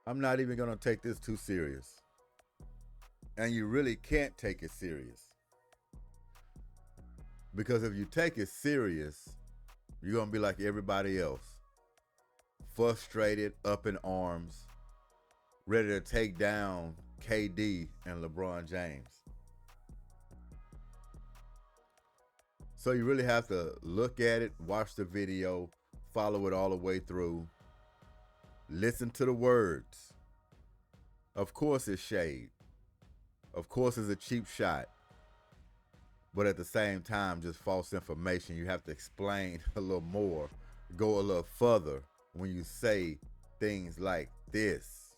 I'm not even going to take this too serious. And you really can't take it serious. Because if you take it serious, you're going to be like everybody else. Frustrated, up in arms, ready to take down KD and LeBron James. So you really have to look at it, watch the video, follow it all the way through, listen to the words. Of course it's shade. Of course it's a cheap shot. But at the same time, just false information. You have to explain a little more, go a little further when you say things like this.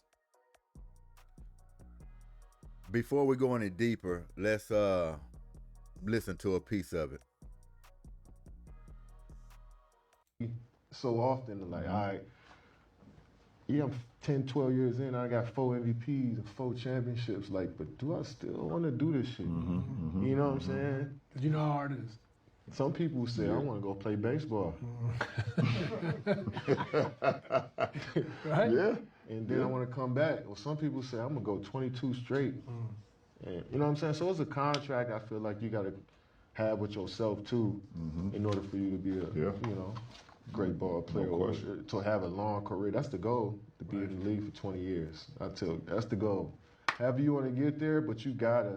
Before we go any deeper, let's listen to a piece of it. So often, like, I'm 10, 12 years in, I got 4 MVPs and 4 championships. Like, but do I still want to do this shit? You know what I'm saying? You know how hard it is. Some people say, I want to go play baseball. Right? Yeah. And then I want to come back. Well, some people say, I'm going to go 22 straight. And, you know what I'm saying? So it's a contract I feel like you got to have with yourself, too, in order for you to be a, great ball player, or to have a long career. That's the goal, to be in the league for 20 years. That's the goal. However you want to get there, but you got to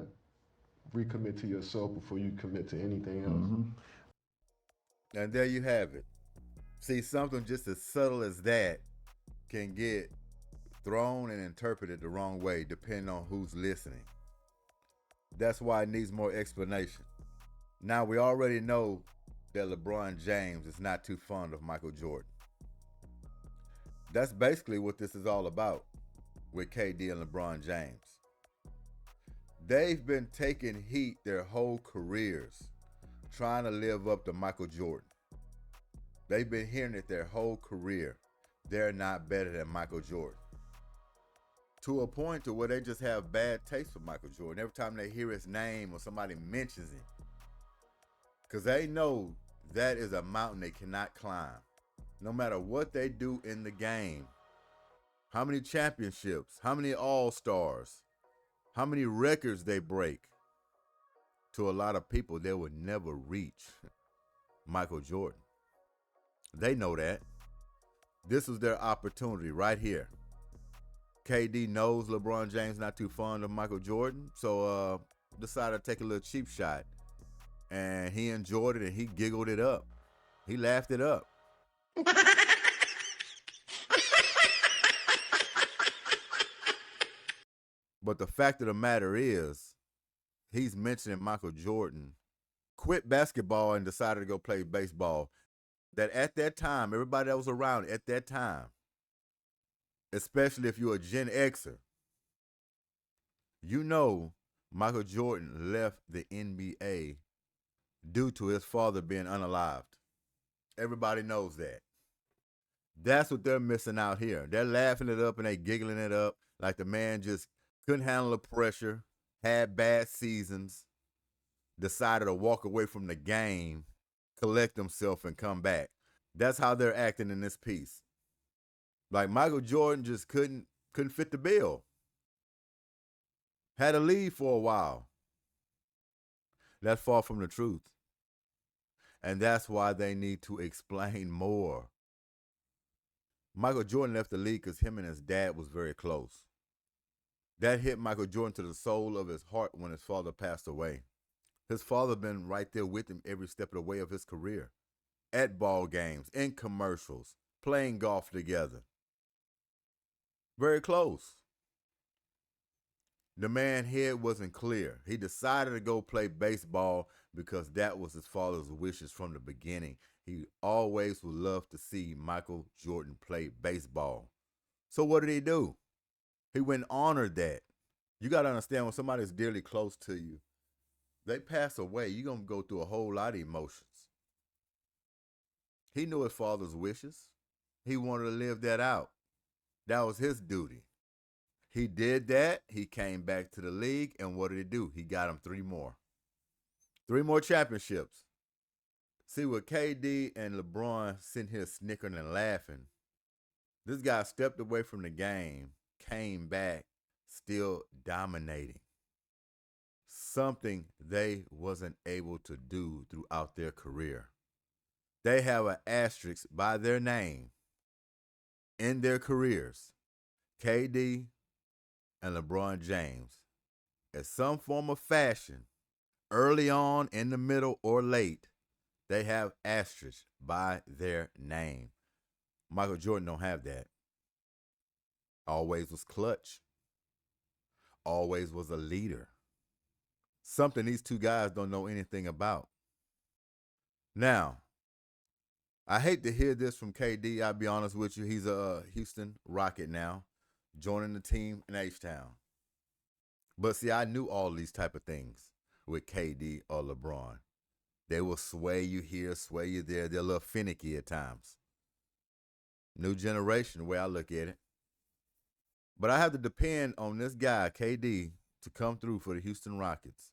recommit to yourself before you commit to anything else. And there you have it. See, something just as subtle as that can get thrown and interpreted the wrong way depending on who's listening. That's why it needs more explanation. Now, we already know that LeBron James is not too fond of Michael Jordan. That's basically what this is all about with KD and LeBron James. They've been taking heat their whole careers trying to live up to Michael Jordan. They've been hearing it their whole career. They're not better than Michael Jordan. To a point to where they just have bad taste for Michael Jordan every time they hear his name or somebody mentions him. Because they know that is a mountain they cannot climb. No matter what they do in the game, how many championships, how many all-stars, how many records they break, to a lot of people, they would never reach Michael Jordan. They know that. This was their opportunity right here. KD knows LeBron James not too fond of Michael Jordan, so decided to take a little cheap shot. And he enjoyed it and he giggled it up. He laughed it up. But the fact of the matter is, he's mentioning Michael Jordan quit basketball and decided to go play baseball. That at that time, everybody that was around at that time, especially if you're a Gen Xer, you know Michael Jordan left the NBA due to his father being unalived. Everybody knows that. That's what they're missing out here. They're laughing it up and they giggling it up like the man just couldn't handle the pressure, had bad seasons, decided to walk away from the game, collect himself, and come back. That's how they're acting in this piece. Like Michael Jordan just couldn't fit the bill. Had to leave for a while. That's far from the truth. And that's why they need to explain more. Michael Jordan left the league because him and his dad was very close. That hit Michael Jordan to the soul of his heart when his father passed away. His father been right there with him every step of the way of his career. At ball games, in commercials, playing golf together. Very close. The man's head wasn't clear. He decided to go play baseball because that was his father's wishes from the beginning. He always would love to see Michael Jordan play baseball. So what did he do? He went and honored that. You got to understand, when somebody's dearly close to you, they pass away, you're going to go through a whole lot of emotions. He knew his father's wishes. He wanted to live that out. That was his duty. He did that. He came back to the league, and what did he do? He got him 3 more. 3 more championships. See, with KD and LeBron sitting here snickering and laughing, this guy stepped away from the game, came back still dominating. Something they wasn't able to do throughout their career. They have an asterisk by their name in their careers. KD and LeBron James, in some form of fashion, early on, in the middle, or late, they have asterisks by their name. Michael Jordan don't have that. Always was clutch. Always was a leader. Something these two guys don't know anything about. Now, I hate to hear this from KD. I'll be honest with you. He's a Houston Rocket now, joining the team in H-Town. But see, I knew all these type of things with KD or LeBron. They will sway you here, sway you there. They're a little finicky at times. New generation, the way I look at it. But I have to depend on this guy, KD, to come through for the Houston Rockets.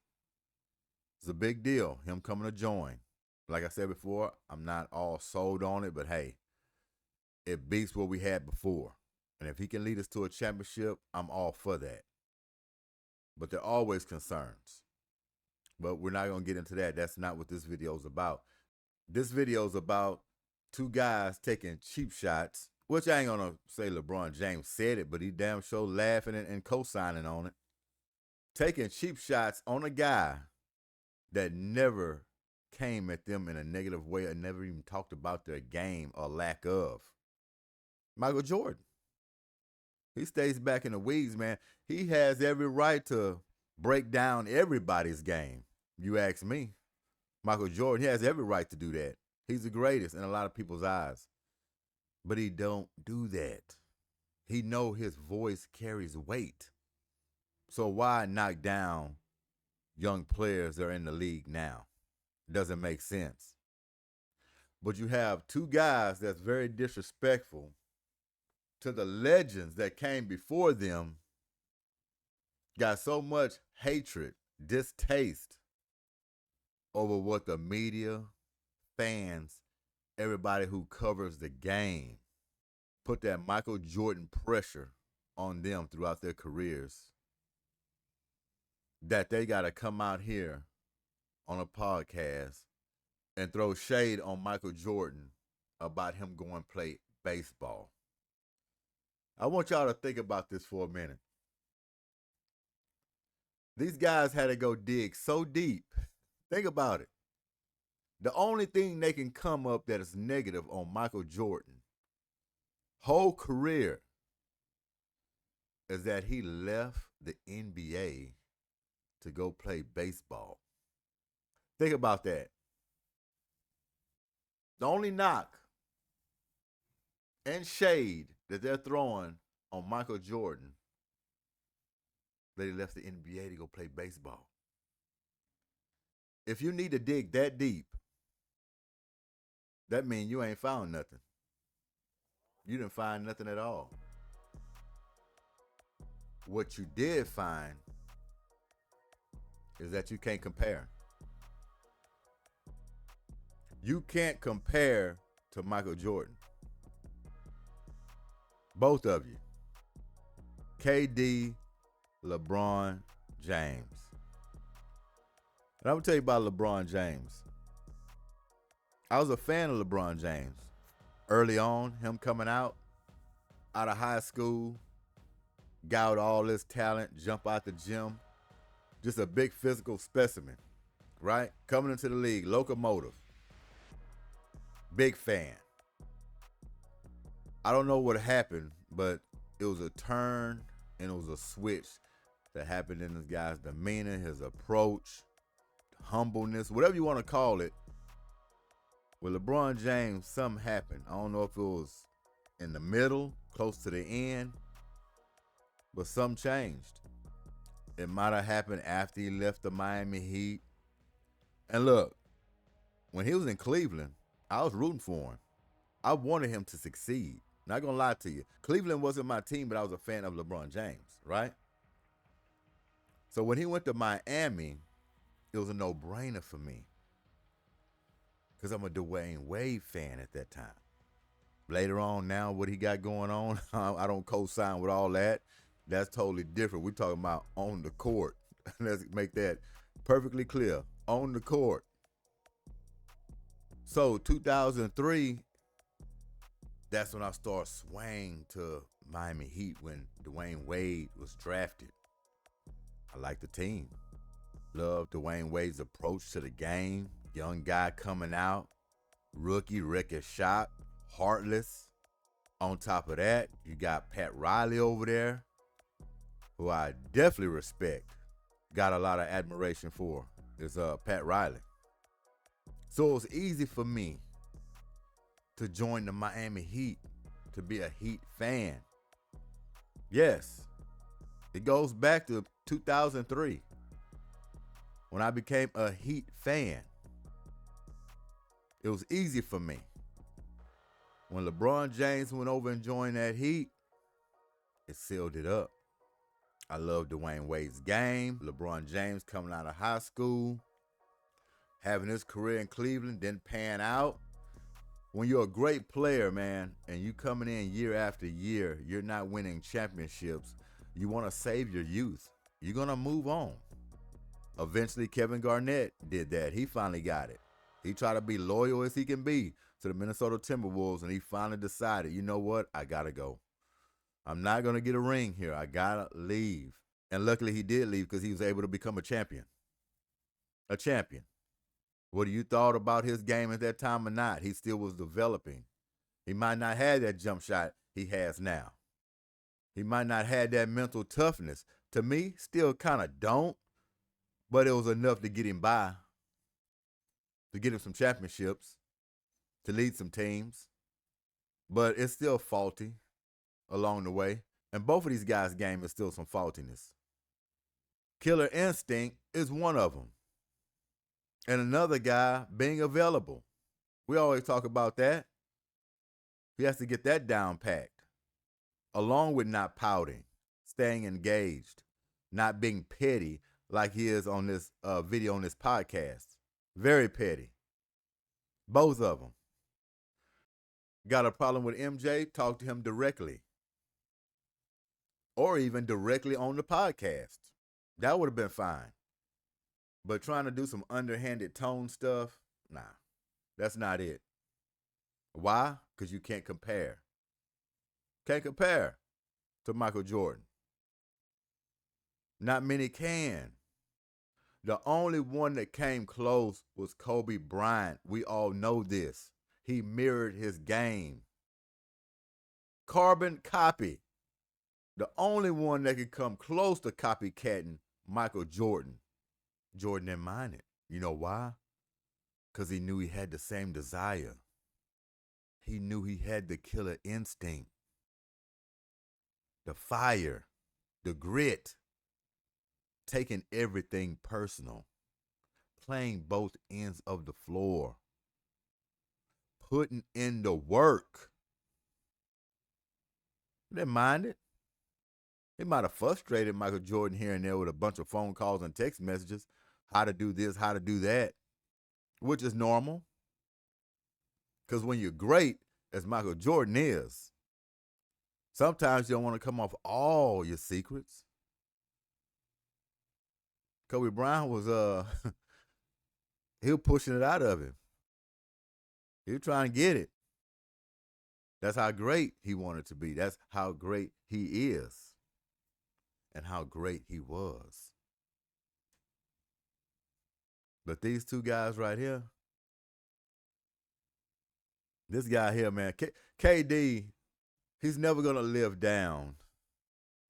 It's a big deal, him coming to join. Like I said before, I'm not all sold on it, but hey, it beats what we had before. And if he can lead us to a championship, I'm all for that. But there are always concerns. But we're not going to get into that. That's not what this video is about. This video is about two guys taking cheap shots, which I ain't going to say LeBron James said it, but he damn sure laughing and co-signing on it. Taking cheap shots on a guy that never came at them in a negative way or never even talked about their game or lack of. Michael Jordan. He stays back in the weeds, man. He has every right to break down everybody's game. You ask me. Michael Jordan, he has every right to do that. He's the greatest in a lot of people's eyes. But he don't do that. He know his voice carries weight. So why knock down young players that are in the league now? Doesn't make sense. But you have two guys that's very disrespectful to the legends that came before them, got so much hatred, distaste over what the media, fans, everybody who covers the game, put that Michael Jordan pressure on them throughout their careers, that they got to come out here on a podcast and throw shade on Michael Jordan about him going play baseball. I want y'all to think about this for a minute. These guys had to go dig so deep. Think about it. The only thing they can come up that is negative on Michael Jordan, whole career, is that he left the NBA to go play baseball. Think about that. The only knock and shade that they're throwing on Michael Jordan, that he left the NBA to go play baseball. If you need to dig that deep, that means you ain't found nothing. You didn't find nothing at all. What you did find is that you can't compare. You can't compare to Michael Jordan. Both of you. KD, LeBron James. And I'm going to tell you about LeBron James. I was a fan of LeBron James. Early on, him coming out of high school, got out all this talent, jump out the gym. Just a big physical specimen, right? Coming into the league, locomotive. Big fan. I don't know what happened, but it was a turn and it was a switch that happened in this guy's demeanor, his approach, humbleness, whatever you want to call it. With LeBron James, something happened. I don't know if it was in the middle, close to the end, but something changed. It might have happened after he left the Miami Heat. And look, when he was in Cleveland, I was rooting for him. I wanted him to succeed. Not gonna lie to you. Cleveland wasn't my team, but I was a fan of LeBron James, right? So when he went to Miami, it was a no-brainer for me. Because I'm a Dwayne Wade fan at that time. Later on now, what he got going on, I don't co-sign with all that. That's totally different. We're talking about on the court. Let's make that perfectly clear. On the court. So 2003, that's when I started swaying to Miami Heat when Dwayne Wade was drafted. I like the team. Love Dwayne Wade's approach to the game. Young guy coming out. Rookie, record shot. Heartless. On top of that, you got Pat Riley over there, who I definitely respect. Got a lot of admiration for. Is Pat Riley. So it was easy for me to join the Miami Heat, to be a Heat fan. Yes, it goes back to 2003 when I became a Heat fan. It was easy for me. When LeBron James went over and joined that Heat, it sealed it up. I love Dwayne Wade's game. LeBron James coming out of high school, having his career in Cleveland, didn't pan out. When you're a great player, man, and you coming in year after year, you're not winning championships, you want to save your youth. You're going to move on. Eventually, Kevin Garnett did that. He finally got it. He tried to be loyal as he can be to the Minnesota Timberwolves, and he finally decided, you know what? I got to go. I'm not going to get a ring here. I got to leave. And luckily he did leave because he was able to become a champion. A champion. Whether you thought about his game at that time or not, he still was developing. He might not have that jump shot he has now. He might not have that mental toughness. To me, still kind of don't, but it was enough to get him by, to get him some championships, to lead some teams. But it's still faulty along the way. And both of these guys' game is still some faultiness. Killer instinct is one of them. And another guy being available. We always talk about that. He has to get that down packed. Along with not pouting, staying engaged, not being petty like he is on this video on this podcast. Very petty. Both of them. Got a problem with MJ? Talk to him directly. Or even directly on the podcast. That would have been fine. But trying to do some underhanded tone stuff, nah, that's not it. Why? Because you can't compare. Can't compare to Michael Jordan. Not many can. The only one that came close was Kobe Bryant. We all know this. He mirrored his game. Carbon copy. The only one that could come close to copycatting Michael Jordan. Jordan didn't mind it. You know why? Because he knew he had the same desire. He knew he had the killer instinct. The fire. The grit. Taking everything personal. Playing both ends of the floor. Putting in the work. He didn't mind it. He might have frustrated Michael Jordan here and there with a bunch of phone calls and text messages. How to do this, how to do that. Which is normal. Because when you're great, as Michael Jordan is, sometimes you don't want to come off all your secrets. Kobe Bryant was he was pushing it out of him. He was trying to get it. That's how great he wanted to be. That's how great he is. And how great he was. But these two guys right here, this guy here, man, KD, he's never going to live down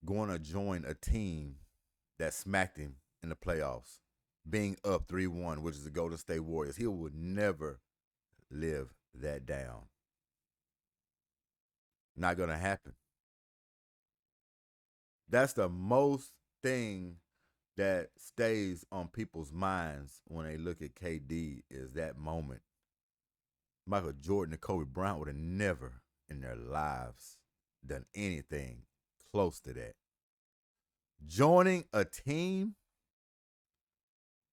going to join a team that smacked him in the playoffs, being up 3-1, which is the Golden State Warriors. He would never live that down. Not going to happen. That's the most thing that stays on people's minds when they look at KD is that moment. Michael Jordan and Kobe Bryant would have never in their lives done anything close to that. Joining a team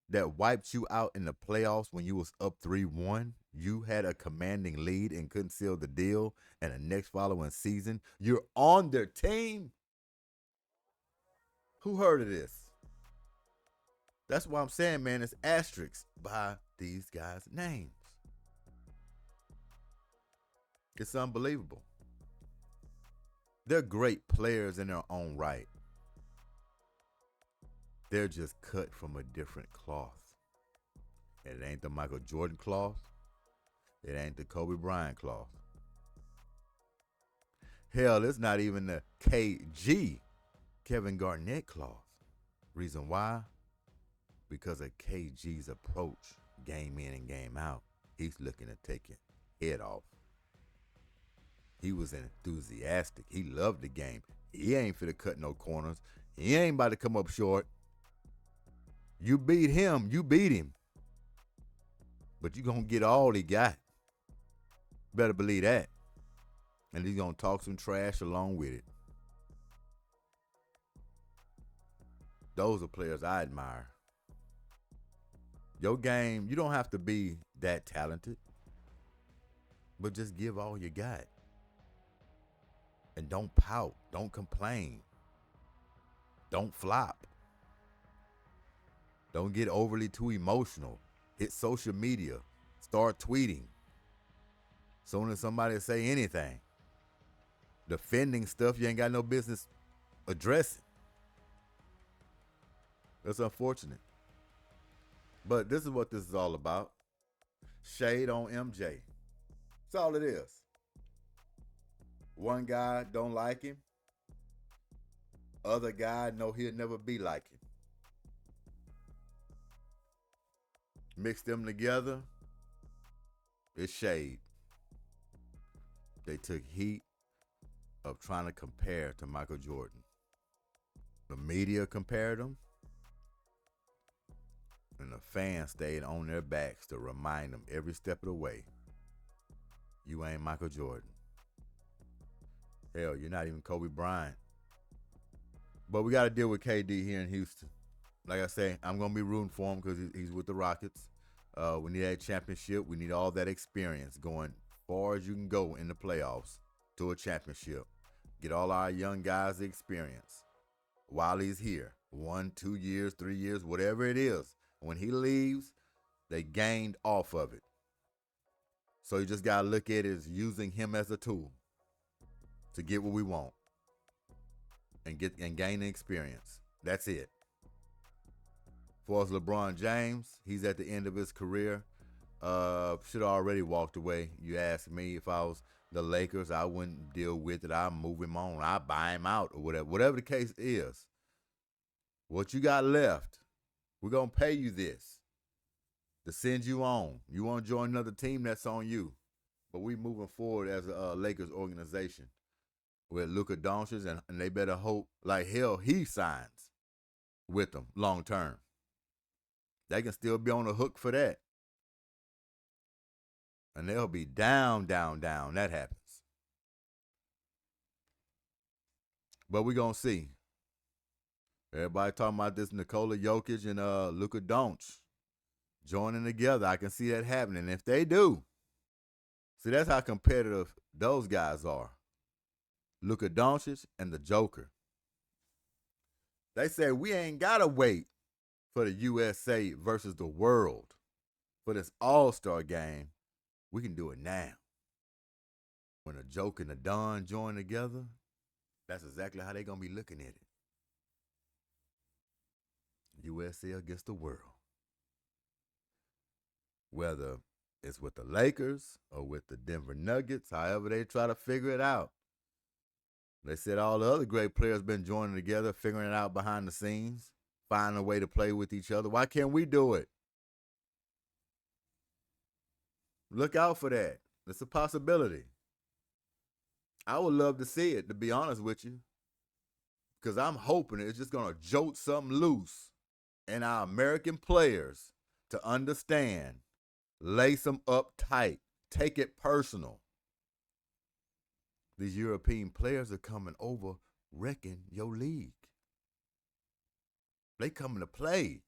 that wiped you out in the playoffs when you was up 3-1, you had a commanding lead and couldn't seal the deal, and the next following season, you're on their team. Who heard of this? That's why I'm saying, man, it's asterisks by these guys' names. It's unbelievable. They're great players in their own right. They're just cut from a different cloth. And it ain't the Michael Jordan cloth. It ain't the Kobe Bryant cloth. Hell, it's not even the KG, Kevin Garnett cloth. Reason why? Because of KG's approach, game in and game out. He's looking to take your head off. He was enthusiastic. He loved the game. He ain't finna cut no corners. He ain't about to come up short. You beat him, you beat him. But you gonna get all he got. Better believe that. And he's gonna talk some trash along with it. Those are players I admire. Your game, you don't have to be that talented, but just give all you got. And don't pout. Don't complain. Don't flop. Don't get overly too emotional. Hit social media. Start tweeting. Soon as somebody say anything. Defending stuff you ain't got no business addressing. That's unfortunate. But this is what this is all about. Shade on MJ. That's all it is. One guy don't like him. Other guy know he'll never be like him. Mix them together, it's shade. They took heat of trying to compare to Michael Jordan. The media compared him, and the fans stayed on their backs to remind them every step of the way, you ain't Michael Jordan. Hell, you're not even Kobe Bryant. But we got to deal with KD here in Houston. Like I say, I'm going to be rooting for him because he's with the Rockets. We need that championship. We need all that experience going far as you can go in the playoffs to a championship. Get all our young guys the experience while he's here. 1, 2 years, 3 years, whatever it is. When he leaves, they gained off of it. So you just got to look at it as using him as a tool to get what we want and gain the experience. That's it. As far as LeBron James, he's at the end of his career. Should have already walked away. You ask me, if I was the Lakers, I wouldn't deal with it. I'd move him on. I'd buy him out or whatever. Whatever the case is. What you got left, we're going to pay you this to send you on. You want to join another team, that's on you. But we moving forward as a Lakers organization with Luka Doncic, and they better hope like hell he signs with them long term. They can still be on the hook for that. And they'll be down. That happens. But we're going to see. Everybody talking about this Nikola Jokic and Luka Doncic joining together. I can see that happening. If they do, see, that's how competitive those guys are. Luka Doncic and the Joker. They say we ain't got to wait for the USA versus the world for this all-star game. We can do it now. When the Joker and the Don join together, that's exactly how they're going to be looking at it. USA against the world. Whether it's with the Lakers or with the Denver Nuggets, however they try to figure it out. They said all the other great players been joining together, figuring it out behind the scenes, finding a way to play with each other. Why can't we do it? Look out for that. It's a possibility. I would love to see it, to be honest with you, because I'm hoping it's just going to jolt something loose in our American players to understand, lace them up tight, take it personal. These European players are coming over, wrecking your league. They coming to play.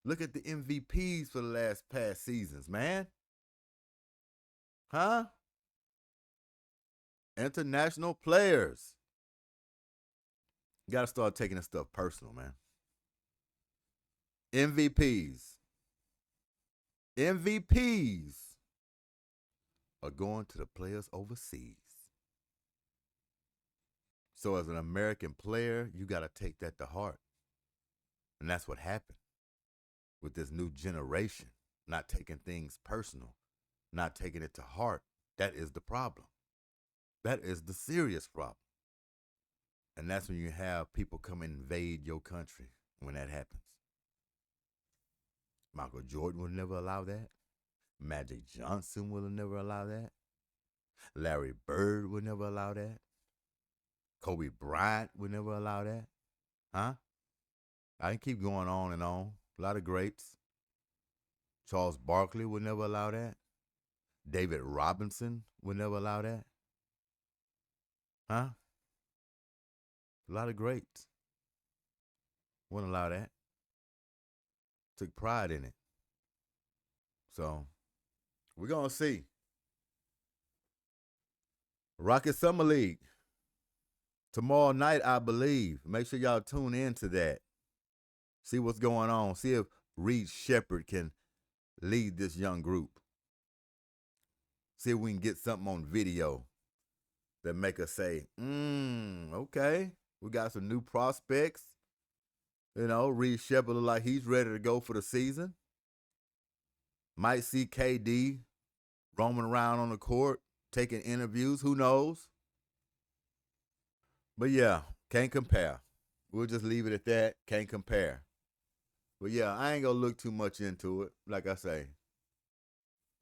Look at the MVPs for the past seasons, man. Huh? International players. You got to start taking this stuff personal, man. MVPs are going to the players overseas. So as an American player, you got to take that to heart. And that's what happened with this new generation, not taking things personal, not taking it to heart. That is the problem. That is the serious problem. And that's when you have people come and invade your country when that happens. Michael Jordan would never allow that. Magic Johnson would never allow that. Larry Bird would never allow that. Kobe Bryant would never allow that. Huh? I can keep going on and on. A lot of greats. Charles Barkley would never allow that. David Robinson would never allow that. Huh? A lot of greats wouldn't allow that. Took pride in it. So, we're going to see. Rocket Summer League. Tomorrow night, I believe. Make sure y'all tune in to that. See what's going on. See if Reed Shepherd can lead this young group. See if we can get something on video that make us say, okay, we got some new prospects. You know, Reed Shepherd look like he's ready to go for the season. Might see KD roaming around on the court, taking interviews. Who knows? But yeah, can't compare. We'll just leave it at that. Can't compare. But yeah, I ain't going to look too much into it. Like I say,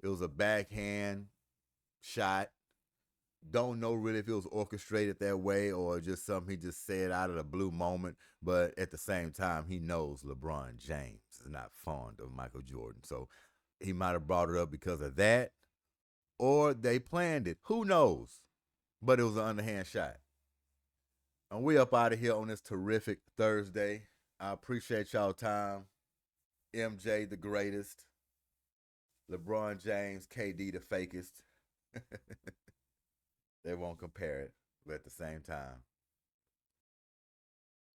it was a backhand shot. Don't know really if it was orchestrated that way or just something he just said out of the blue moment. But at the same time, he knows LeBron James is not fond of Michael Jordan. So he might have brought it up because of that. Or they planned it. Who knows? But it was an underhand shot. And we up out of here on this terrific Thursday. I appreciate y'all time. MJ the greatest. LeBron James, KD the fakest. They won't compare it, but at the same time.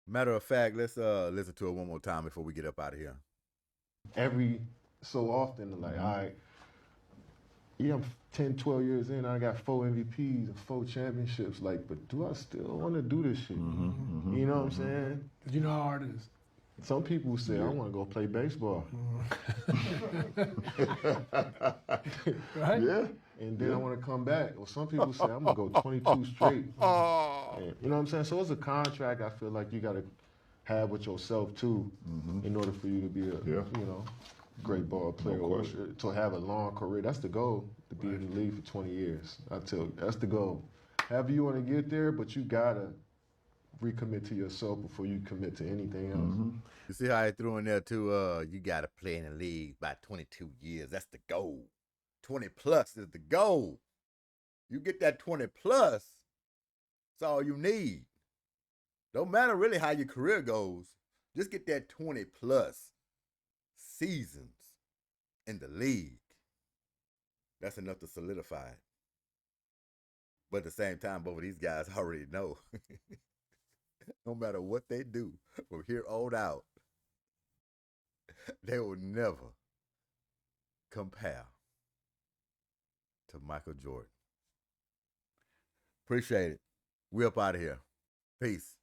Matter of fact, let's listen to it one more time before we get up out of here. Every so often, like, all right, yeah, I'm 10, 12 years in, I got 4 MVPs and 4 championships. Like, but do I still want to do this shit? You know what I'm saying? You know how hard it is. Some people say, I want to go play baseball. Right? Yeah. And then I want to come back. Or some people say, I'm going to go 22 straight. And, you know what I'm saying? So it's a contract I feel like you got to have with yourself, too, in order for you to be a, you know, great ball player. Or to have a long career. That's the goal, to be in the league for 20 years. I tell you, that's the goal. However you want to get there, but you got to recommit to yourself before you commit to anything else. You see how I threw in there, too? You got to play in the league by 22 years. That's the goal. 20 plus is the goal. You get that 20 plus, that's all you need. Don't matter really how your career goes. Just get that 20 plus seasons in the league. That's enough to solidify it. But at the same time, both of these guys already know. No matter what they do from here on out, they will never compare to Michael Jordan. Appreciate it. We up out of here. Peace.